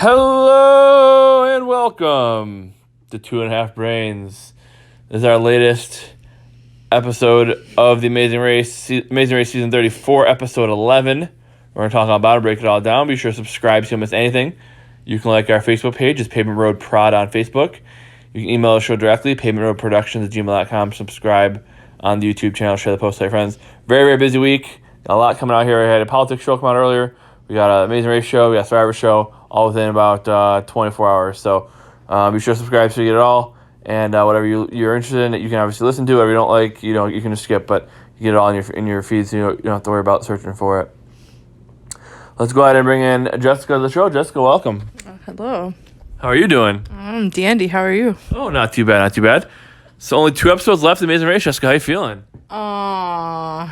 Hello and welcome to Two and a Half Brains. This is our latest episode of the Amazing Race Season 34, Episode 11. We're going to talk all about it, break it all down. Be sure to subscribe so you don't miss anything. You can like our Facebook page. It's Pavement Road Prod on Facebook. You can email the show directly, pavementroadproductions@gmail.com. Subscribe on the YouTube channel. Share the post with your friends. Very, very busy week. Got a lot coming out here. I had a politics show come out earlier. We got an Amazing Race show. We got a Survivor show, all within about 24 hours. So be sure to subscribe so you get it all. And whatever you're interested in, you can obviously listen to. Whatever you don't like, you can just skip. But you get it all in your feed, so you don't have to worry about searching for it. Let's go ahead and bring in Jessica to the show. Jessica, welcome. Hello. How are you doing? I'm dandy. How are you? Oh, not too bad, not too bad. So only 2 episodes left of Amazing Race. Jessica, how you feeling? I'm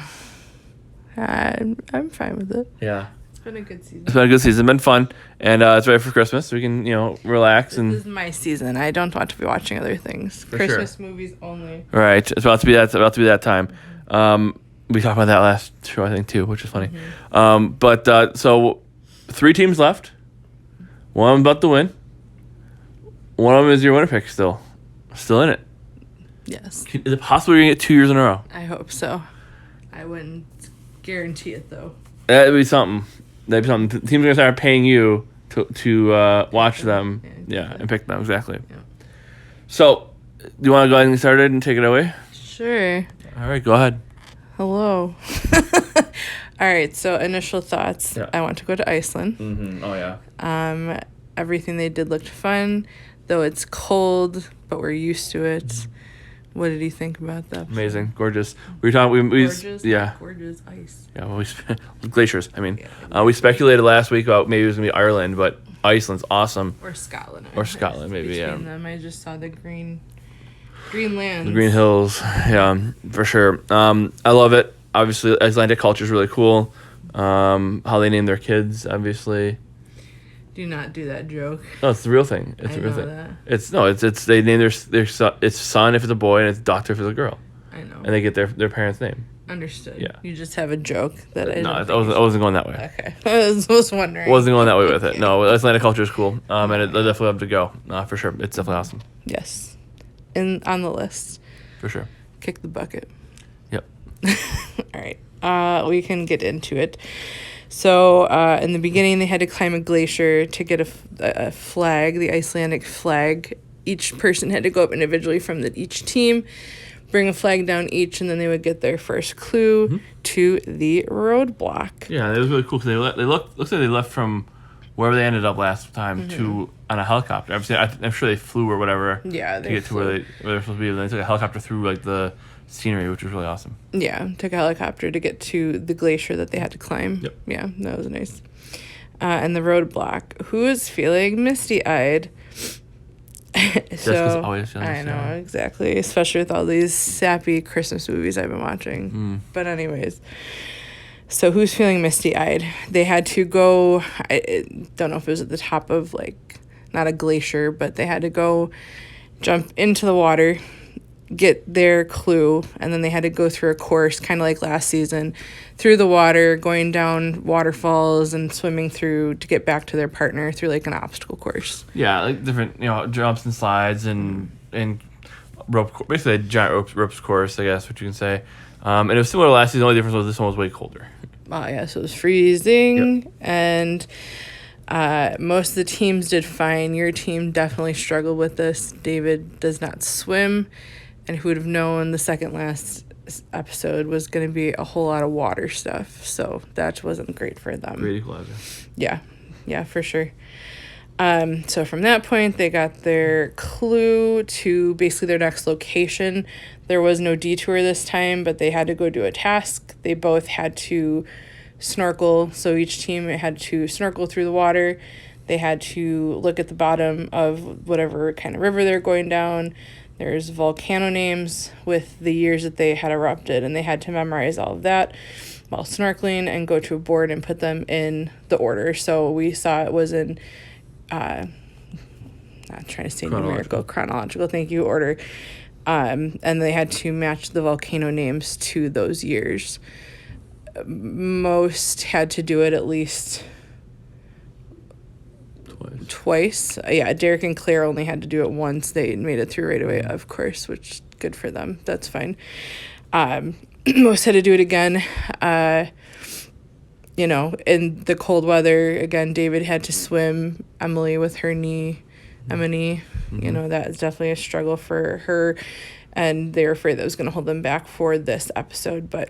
fine with it. Yeah. It's been a good season. It's been a good season. Been fun. And it's ready for Christmas. So we can, relax. This is my season. I don't want to be watching other things. For Christmas movies only. Right. It's about to be that time. We talked about that last show, I think, too, which is funny. Mm-hmm. So 3 teams left. One of them about to win. One of them is your winner pick still in it. Yes. Is it possible you're going to get 2 years in a row? I hope so. I wouldn't guarantee it, though. That'd be something. The teams are going to start paying you to watch them. Yeah, and pick them. Exactly. Yeah. So, do you want to go ahead and get started and take it away? Sure. All right, go ahead. Hello. All right, so initial thoughts. Yeah. I want to go to Iceland. Mm-hmm. Oh, yeah. Everything they did looked fun, though it's cold, but we're used to it. What did you think about that? Amazing. Gorgeous. We were talking... We Gorgeous? yeah. Gorgeous ice. Yeah, well, glaciers. I mean, Yeah. we speculated last week about maybe it was going to be Ireland, but Iceland's awesome. Or Scotland. Or Scotland, maybe, yeah. Between them, I just saw the green lands. The Green Hills, yeah, for sure. I love it. Obviously, Icelandic culture is really cool. How they name their kids, obviously. Do not do that joke. No, it's the real thing. It's I the real know thing. that. It's they name their son. It's son if it's a boy, and it's doctor if it's a girl, I know. and they get their parents' name. Understood. Yeah. You just have a joke that I No, I don't wasn't going that way. Okay. I was wondering. Wasn't going that way with it. No, Icelandic culture is cool. And it definitely have to go. For sure, it's definitely awesome. Yes. On the list. For sure. Kick the bucket. Yep. All right. We can get into it. So in the beginning, they had to climb a glacier to get a flag, the Icelandic flag. Each person had to go up individually from each team, bring a flag down each, and then they would get their first clue to the roadblock. Yeah, it was really cool because looks like they left from wherever they ended up last time on a helicopter. I'm sure they flew or whatever. Yeah, to get to where they're supposed to be. And they took a helicopter through like the scenery, which was really awesome. Yeah, took a helicopter to get to the glacier that they had to climb. Yep. Yeah, that was nice. And the roadblock. Who is feeling misty-eyed? Jessica's always feeling I know, misty-eyed. exactly. Especially with all these sappy Christmas movies I've been watching. But anyways, so who's feeling misty-eyed? They had to go, I don't know if it was at the top of, not a glacier, but they had to go jump into the water, get their clue, and then they had to go through a course, kind of like last season, through the water, going down waterfalls and swimming through to get back to their partner through an obstacle course. Yeah, like different jumps and slides and rope, basically a giant ropes course, I guess what you can say. And it was similar to last season. The only difference was this one was way colder. Yeah, so it was freezing, and most of the teams did fine. Your team definitely struggled with this. David does not swim, and who would have known the second last episode was going to be a whole lot of water stuff, so that wasn't great for them. Great equalizer. Yeah, for sure. So from that point, they got their clue to basically their next location. There was no detour this time, but they had to go do a task. They both had to snorkel, so each team had to snorkel through the water. They had to look at the bottom of whatever kind of river they're going down. There's volcano names with the years that they had erupted, and they had to memorize all of that while snorkeling and go to a board and put them in the order. So we saw it was in, not trying to say chronological, thank you, order. And they had to match the volcano names to those years. Most had to do it at least twice. Yeah, Derek and Claire only had to do it once. They made it through right away, of course, which good for them. That's fine. Most had to do it again. In the cold weather, again, David had to swim. Emily with her knee, Emily, that is definitely a struggle for her. And they were afraid that was going to hold them back for this episode. But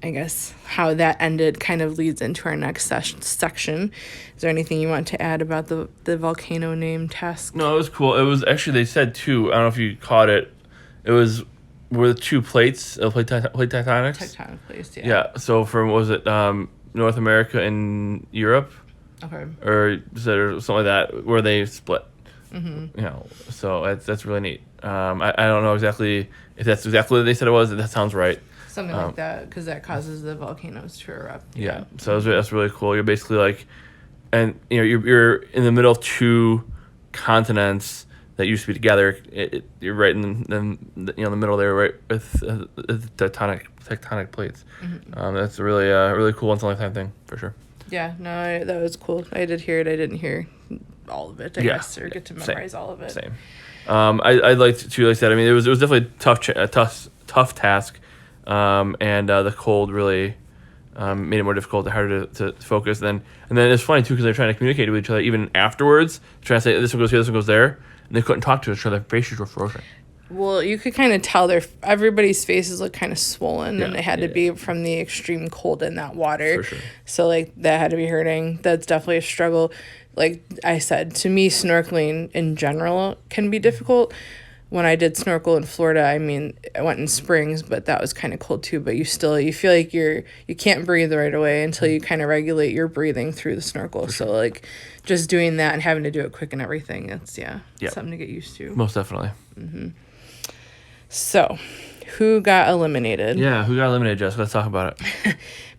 I guess how that ended kind of leads into our next section. Is there anything you want to add about the volcano name task? No, it was cool. It was actually, they said two. I don't know if you caught it. It was were the two plates, plate tectonics? Tectonic plates, yeah. Yeah, so from, what was it, North America and Europe? Okay. Or something like that, where they split. So that's really neat. I don't know exactly if that's exactly what they said it was. That sounds right. Something like that, because that causes the volcanoes to erupt. Yeah. So that's really cool. You're basically like, and you're in the middle of two continents that used to be together. You're right in the middle there, right with tectonic plates. That's a really cool once in a lifetime thing for sure. Yeah, no, that was cool. I did hear it. I didn't hear all of it, I guess, or get to memorize all of it. Same. I liked to, like I said, I mean, it was definitely a tough task, and the cold really made it more difficult, harder to focus. And then it's funny too, because they're trying to communicate with each other even afterwards, trying to say this one goes here, this one goes there, and they couldn't talk to each other. Their faces were frozen. Well, you could kind of tell everybody's faces looked kind of swollen, and it had to be from the extreme cold in that water. For sure. So, like, that had to be hurting. That's definitely a struggle. Like I said, to me, snorkeling in general can be difficult. When I did snorkel in Florida, I mean, I went in Springs, but that was kind of cold too. But you feel like you can't breathe right away until you kind of regulate your breathing through the snorkel. So, like, just doing that and having to do it quick and everything, it's something to get used to. Most definitely. So, who got eliminated? Yeah, who got eliminated, Jess? Let's talk about it.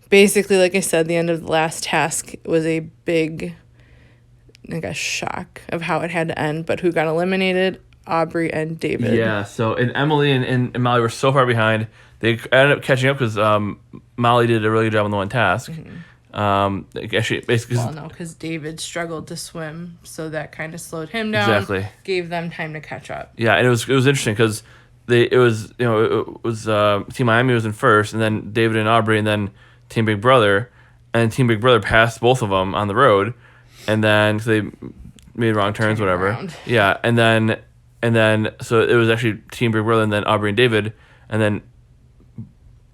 Basically, like I said, the end of the last task was a big, shock of how it had to end. But who got eliminated? Aubrey and David. Yeah, so and Emily and Molly were so far behind. They ended up catching up because Molly did a really good job on the one task. Actually, basically, because David struggled to swim, so that kind of slowed him down. Exactly. Gave them time to catch up. Yeah, and it was interesting because it was Team Miami was in first, and then David and Aubrey, and then Team Big Brother, and Team Big Brother passed both of them on the road, and then they made wrong turns, whatever. Around. Yeah, and then so it was actually Team Big Brother, and then Aubrey and David, and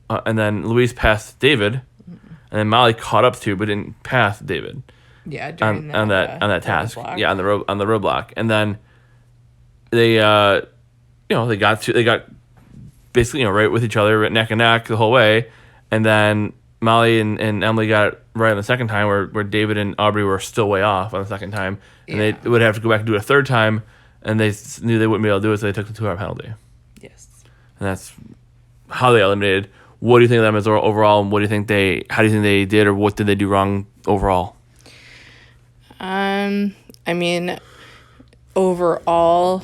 then Louise passed David, and then Molly caught up to but didn't pass David. Yeah, on that task. Roadblock. Yeah, on the roadblock, and then they they got basically right with each other, neck and neck the whole way, and then Molly and Emily got it right on the second time, where David and Aubrey were still way off on the second time, and they would have to go back and do it a third time, and they knew they wouldn't be able to do it, so they took the 2-hour penalty. Yes. And that's how they eliminated. What do you think of them as overall, and how do you think they did, or what did they do wrong overall? I mean, overall,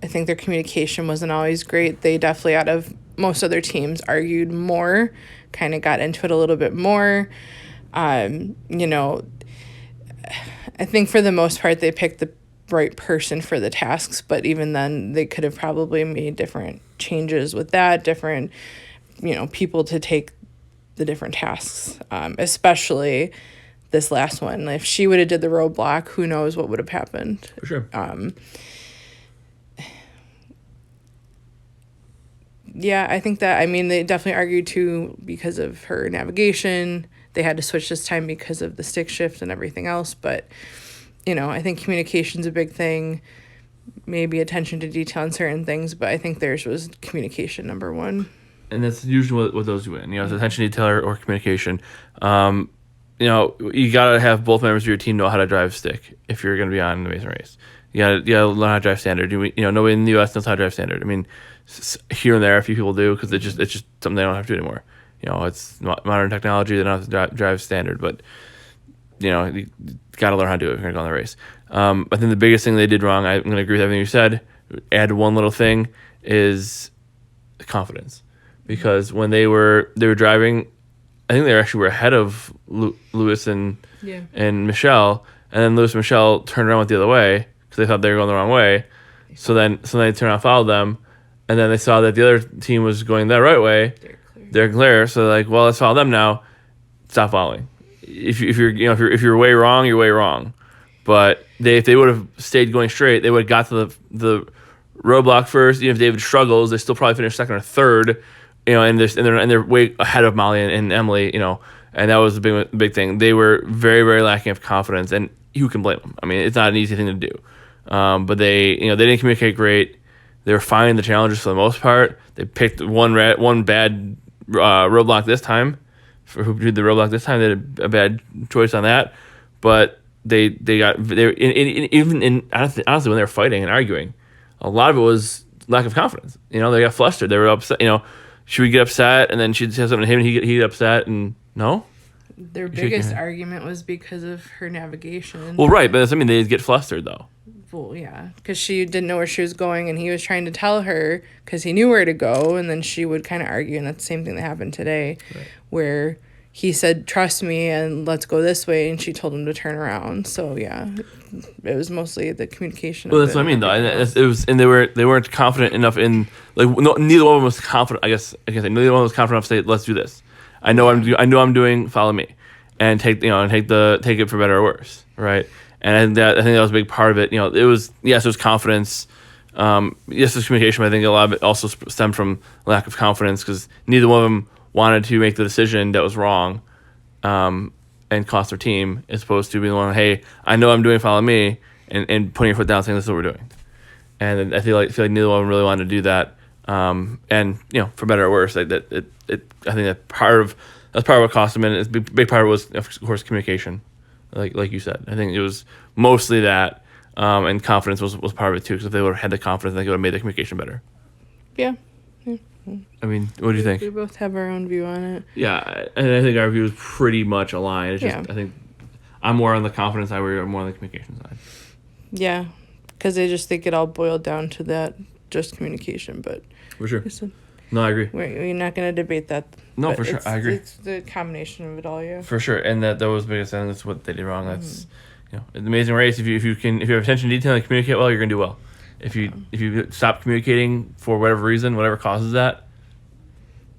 I think their communication wasn't always great. They definitely, out of most other teams, argued more, kind of got into it a little bit more. I think for the most part, they picked the right person for the tasks, but even then, they could have probably made different changes with that, different, people to take the different tasks, especially this last one. If she would have did the roadblock, who knows what would have happened. For sure. Yeah, I think that, they definitely argued too because of her navigation. They had to switch this time because of the stick shift and everything else. But, I think communication's a big thing. Maybe attention to detail on certain things, but I think theirs was communication number one. And that's usually what those win. It's attention to detail or communication. You gotta have both members of your team know how to drive stick if you're gonna be on the Amazing Race. You gotta learn how to drive standard. Nobody in the U.S. knows how to drive standard. I mean, here and there, a few people do because it's just something they don't have to do anymore. It's modern technology. They don't have to drive standard, but you gotta learn how to do it if you're gonna go on the race. I think the biggest thing they did wrong, I'm gonna agree with everything you said. Add one little thing is confidence, because when they were driving, I think they were ahead of Lewis and Michelle, and then Lewis and Michelle turned around went the other way because they thought they were going the wrong way. So then they turned around and followed them, and then they saw that the other team was going that right way. They're clear. So they're like, well, let's follow them now. Stop following. If you're way wrong, you're way wrong. But if they would have stayed going straight, they would have got to the roadblock first. Even if David struggles, they still probably finish second or third. And they're way ahead of Molly and Emily. And that was the big thing. They were very, very lacking of confidence, and who can blame them? I mean, it's not an easy thing to do. But they didn't communicate great. They were finding the challenges for the most part. They picked one bad roadblock this time. For who did the roadblock this time, they had a bad choice on that. But honestly, when they were fighting and arguing, a lot of it was lack of confidence. They got flustered. They were upset. She would get upset, and then she'd say something to him, and he'd get upset, and no. Their biggest argument was because of her navigation. Well, right, but they'd get flustered though. Well, yeah, because she didn't know where she was going, and he was trying to tell her because he knew where to go, and then she would kind of argue, and that's the same thing that happened today, where he said, "Trust me, and let's go this way," and she told him to turn around. So yeah, it was mostly the communication. Well, that's what I mean, though. And it was, and they weren't confident enough in neither one of them was confident. I guess neither one was confident enough to say, "Let's do this." I know I'm doing. Follow me, and take it for better or worse, right? And I think that was a big part of it. It was confidence. Yes, there's communication, but I think a lot of it also stemmed from lack of confidence because neither one of them wanted to make the decision that was wrong, and cost their team, as opposed to being the one, hey, I know I'm doing, follow me, and putting your foot down, saying this is what we're doing. And I feel like neither one of them really wanted to do that. And for better or worse, I think that's part of what cost them, and it's a big part of it was, of course, communication. Like you said, I think it was mostly that, and confidence was part of it too. Because if they would have had the confidence, I think it would have made the communication better. Yeah. I mean, what do you think? We both have our own view on it. Yeah, and I think our view is pretty much aligned. It's just I think I'm more on the confidence side, we're more on the communication side. Yeah, because I just think it all boiled down to that, just communication. But for sure. No, I agree. We're not going to debate that. No, for sure. I agree. It's the combination of it all, yeah. For sure. And that was the biggest thing. That's what they did wrong. That's, the Amazing Race. If you have attention to detail and communicate well, you're going to do well. If you stop communicating for whatever reason, whatever causes that,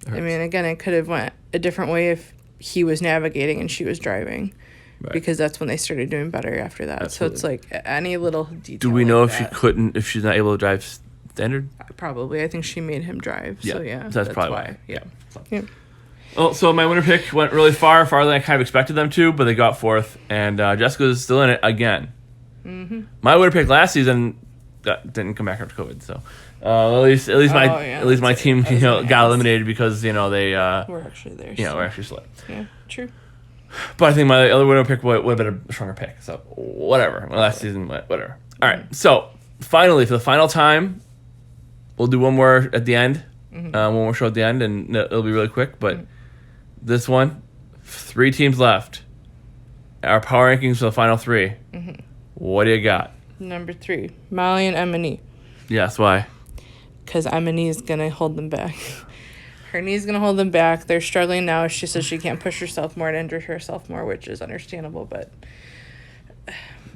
I mean, again, it could have went a different way if he was navigating and she was driving. Right. Because that's when they started doing better after that. Absolutely. So it's like any little detail. Do we know if she's not able to drive standard? Probably. I think she made him drive. Yeah. So yeah. That's probably why. Yeah. Well, so my winner pick went really farther than I kind of expected them to, but they got fourth, and Jessica's still in it again. Mm-hmm. My winner pick last season didn't come back after COVID, so at least my team got eliminated because they we're actually there. We're actually select. Yeah, true. But I think my other winner pick would have been a stronger pick. So whatever. Last season, whatever. All right. So finally, for the final time, we'll do one more at the end. Mm-hmm. One more show at the end, and it'll be really quick. But this one, 3 teams left. Our power rankings for the final 3. Mm-hmm. What do you got? Number 3, Molly and M&E. Yes, why? Because M&E is going to hold them back. Her knee's going to hold them back. They're struggling now. She says she can't push herself more and injure herself more, which is understandable. But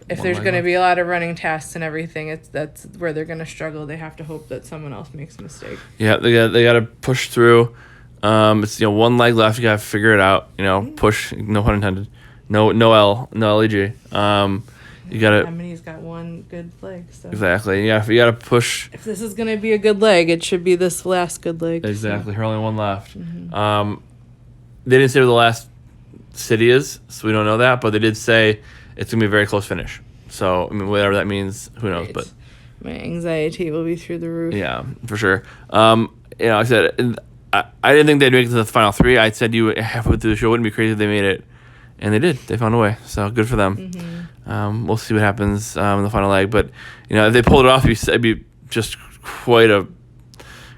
if there's going to be a lot of running tasks and everything, that's where they're going to struggle. They have to hope that someone else makes a mistake. Yeah, they got to push through. It's one leg left. You got to figure it out. Push. No pun intended. No LEG. You gotta. Emily's got one good leg. So. Exactly. Yeah, you gotta push. If this is gonna be a good leg, it should be this last good leg. Exactly. So. Her only one left. Mm-hmm. They didn't say where the last city is, so we don't know that. But they did say it's gonna be a very close finish. So I mean, whatever that means, who knows? Right. But my anxiety will be through the roof. Yeah, for sure. I said I didn't think they'd make it to the final 3. I said halfway through the show wouldn't be crazy if they made it. And they did. They found a way. So good for them. Mm-hmm. We'll see what happens in the final leg. But, if they pulled it off, it'd be just quite a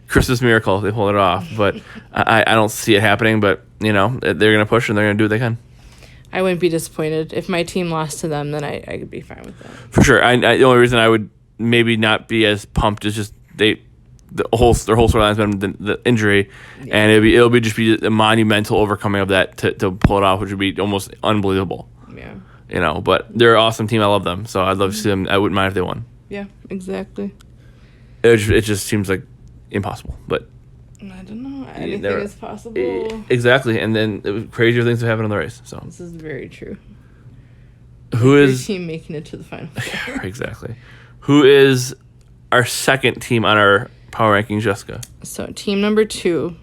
Christmas miracle if they pulled it off. But I don't see it happening. But, they're going to push and they're going to do what they can. I wouldn't be disappointed. If my team lost to them, then I could be fine with that. For sure. The only reason I would maybe not be as pumped is just their whole storyline's been the injury, and it'll be a monumental overcoming of that to pull it off, which would be almost unbelievable. Yeah. But they're an awesome team. I love them, so I'd love to see them. I wouldn't mind if they won. Yeah, exactly. It just seems like impossible, but I don't know. Anything is possible. Exactly, and then crazier things have happened in the race. So this is very true. Who Your is team making it to the final? Exactly. Who is our second team on our power ranking, Jessica? So team number 2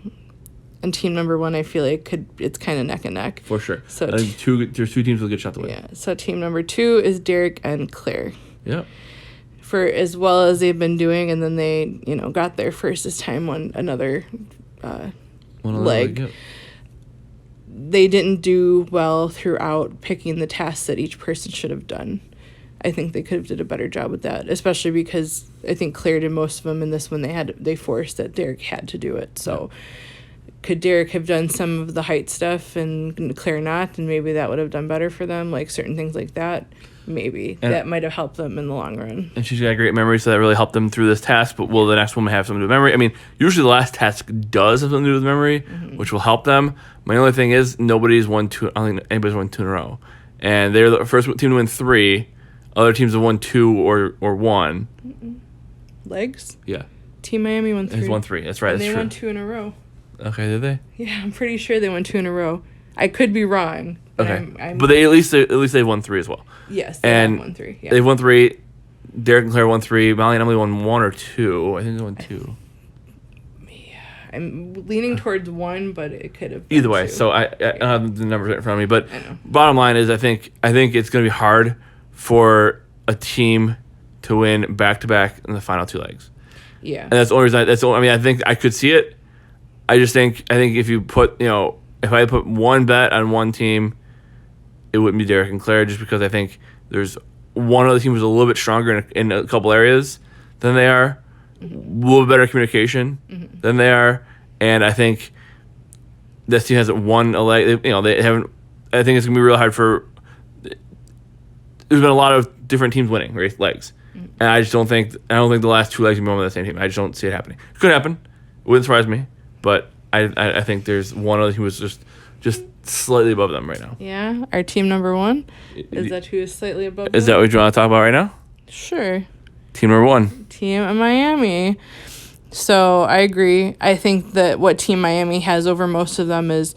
and team number 1, I feel like it's kind of neck and neck. For sure. So there's two teams with a good shot to win. Yeah. So team number 2 is Derek and Claire. Yeah. For as well as they've been doing, and then they, got there first this time on another leg. Yep. They didn't do well throughout picking the tasks that each person should have done. I think they could have did a better job with that, especially because I think Claire did most of them in this one. They forced that Derek had to do it. So could Derek have done some of the height stuff and Claire not, and maybe that would have done better for them, like certain things like that? Maybe. And that might have helped them in the long run. And she's got great memory, so that really helped them through this task. But will the next one have something to do with memory? I mean, usually the last task does have something to do with memory, which will help them. My only thing is nobody's won 2. I don't think anybody's won 2 in a row. And they're the first team to win 3. Other teams have won 2 or 1. Legs? Yeah. Team Miami won 3. He's won 3. That's right. And that's they true. won 2 in a row. Okay, did they? Yeah, I'm pretty sure they won 2 in a row. I could be wrong. Okay, but they at least they've won 3 as well. Yes, and won 3. Yeah. They've won 3. Derek and Claire won 3. Molly and Emily won 1 or 2. I think they won 2. Yeah, I'm leaning towards 1, but it could have been Either way. 2. So I don't have the numbers right in front of me, but I know. Bottom line is I think it's going to be hard for a team to win back to back in the final 2 legs. Yeah, And that's the only reason. I think I could see it. I think if you put if I put one bet on one team, it wouldn't be Derek and Claire, just because I think there's one other team who's a little bit stronger in a couple areas than they are, a little bit better communication than they are, and I think this team hasn't won a leg. They haven't. I think it's gonna be real hard for. There's been a lot of different teams winning legs, and I just don't think the last 2 legs will be on the same team. I just don't see it happening. It could happen. It wouldn't surprise me, but I think there's one other team who's just slightly above them right now. Yeah, our team number 1 is that who is slightly above. Is that what you want to talk about right now? Sure. Team number 1. Team Miami. So I agree. I think that what Team Miami has over most of them is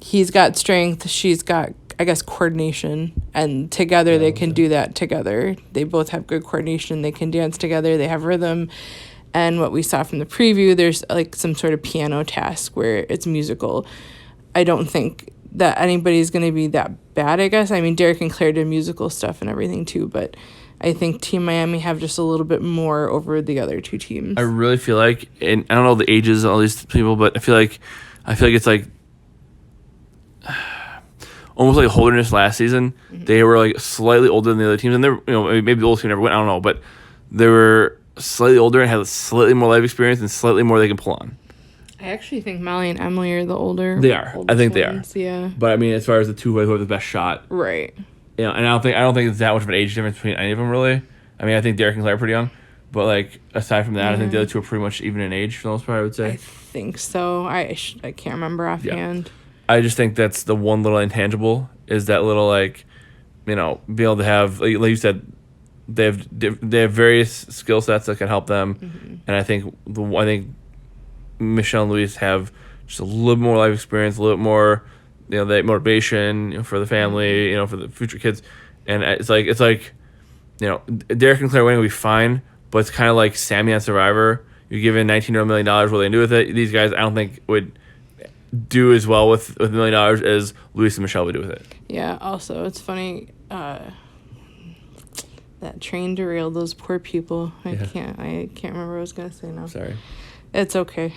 he's got strength, she's got, I guess, coordination, and together they can do that together. They both have good coordination. They can dance together. They have rhythm. And what we saw from the preview, there's like some sort of piano task where it's musical. I don't think that anybody's going to be that bad, I guess. I mean, Derek and Claire did musical stuff and everything too, but I think Team Miami have just a little bit more over the other 2 teams. I really feel like, and I don't know the ages of all these people, but I feel like it's like almost like Holderness last season. They were like slightly older than the other teams, and they're maybe the old team never went. I don't know, but they were slightly older and had slightly more life experience and slightly more they can pull on. I actually think Molly and Emily are the older. They are. I think they are. Yeah. But I mean, as far as the 2 who have the best shot, Right. and I don't think it's that much of an age difference between any of them really. I mean, I think Derek and Claire are pretty young, but like aside from that, I think the other 2 are pretty much even in age for the most part. I would say. I think so. I can't remember offhand. I just think that's the one little intangible is that little like, being able to have like you said, they have various skill sets that can help them, and I think Michelle and Luis have just a little more life experience, a little more, that motivation for the family, for the future kids, and it's like Derek and Claire winning will be fine, but it's kind of like Sammy on Survivor. You're given $19 million, what they can do with it. These guys, I don't think would do as well with $1 million as Luis and Michelle would do with it. Yeah. Also, it's funny. That train derailed those poor people. I can't remember what I was gonna say now. Sorry. It's okay.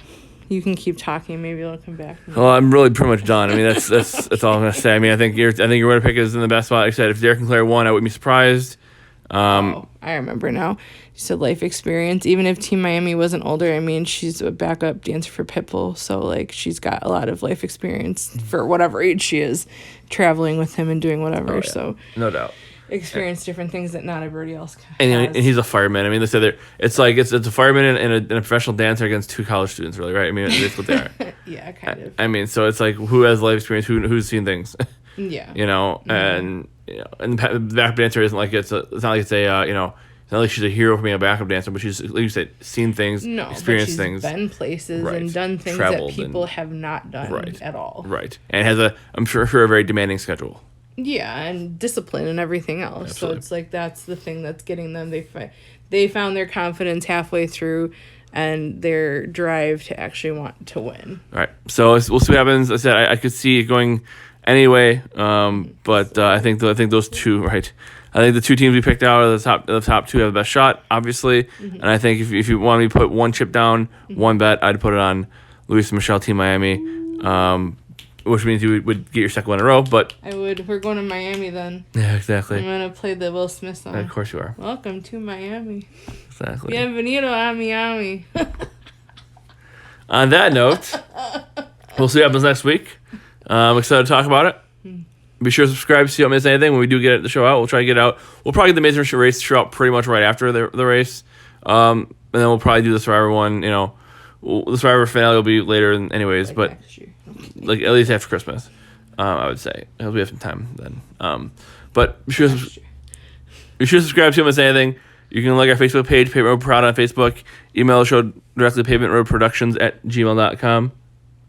You can keep talking. Maybe it'll come back. Well, I'm really pretty much done. I mean, that's all I'm gonna say. I mean, I think your winner pick is in the best spot. Like I said, if Derek and Claire won, I wouldn't be surprised. I remember now. You said life experience. Even if Team Miami wasn't older, I mean, she's a backup dancer for Pitbull, so like she's got a lot of life experience for whatever age she is, traveling with him and doing whatever. So no doubt. Experience different things that not everybody else has. And he's a fireman. I mean, they say it's like it's a fireman and a professional dancer against 2 college students, really, right? I mean, that's what they are. Yeah, kind of. I mean, so it's like who has life experience, who's seen things, Yeah. and and the backup dancer isn't like it's not like it's a it's not like she's a hero for being a backup dancer, but she's, like you said, seen things, No, but experienced she's things, been places Right. and done things Traveled that people and- have not done Right. at all. right? And has I'm sure a very demanding schedule. Yeah, and discipline and everything else. Absolutely. So it's like that's the thing that's getting them. They found their confidence halfway through, and their drive to actually want to win. All right, so we'll see what happens. I said I could see it going anyway, but I think those two, right? I think the two teams we picked out are the top two have the best shot, obviously. And I think if you want me to put one chip down, one bet, I'd put it on Luis and Michelle Team Miami, which means you would get your second one in a row. But I would. We're going to Miami then. yeah, I'm exactly. gonna play the Will Smith song. Of course you are. Welcome to Miami. Exactly. Bienvenido a Miami. On that note, we'll see what happens next week. I'm excited to talk about it. Be sure to subscribe so you don't miss anything. When we do get the show out, we'll try to get out. We'll probably get the Amazing Race show out pretty much right after the race. And then we'll probably do the Survivor one. The Survivor finale will be later anyways, Like but next year. like at least after Christmas, I would say. We have some time then. But be sure to subscribe so you don't miss anything. You can like our Facebook page, Pavement Road Prod on Facebook. Email the show directly, pavementroadproductions@gmail.com.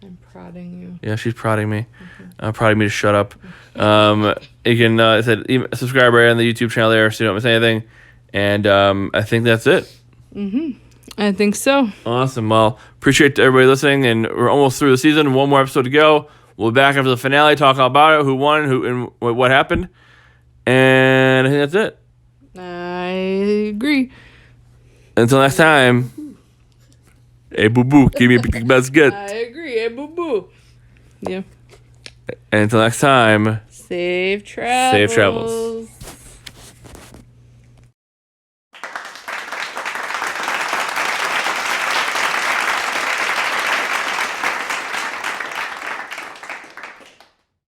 I'm prodding you. Yeah, she's prodding me. Prodding me to shut up. You can subscribe right on the YouTube channel there so you don't miss anything. And I think that's it. I think so. Awesome. Well, appreciate everybody listening, and we're almost through the season. One more episode to go. We'll be back after the finale, talk all about it, who won, who and what happened. And I think that's it. I agree. Until next time. Hey, boo boo, give me a big basket. I agree. Hey, boo boo. Yeah. And until next time. Safe travels. Safe travels.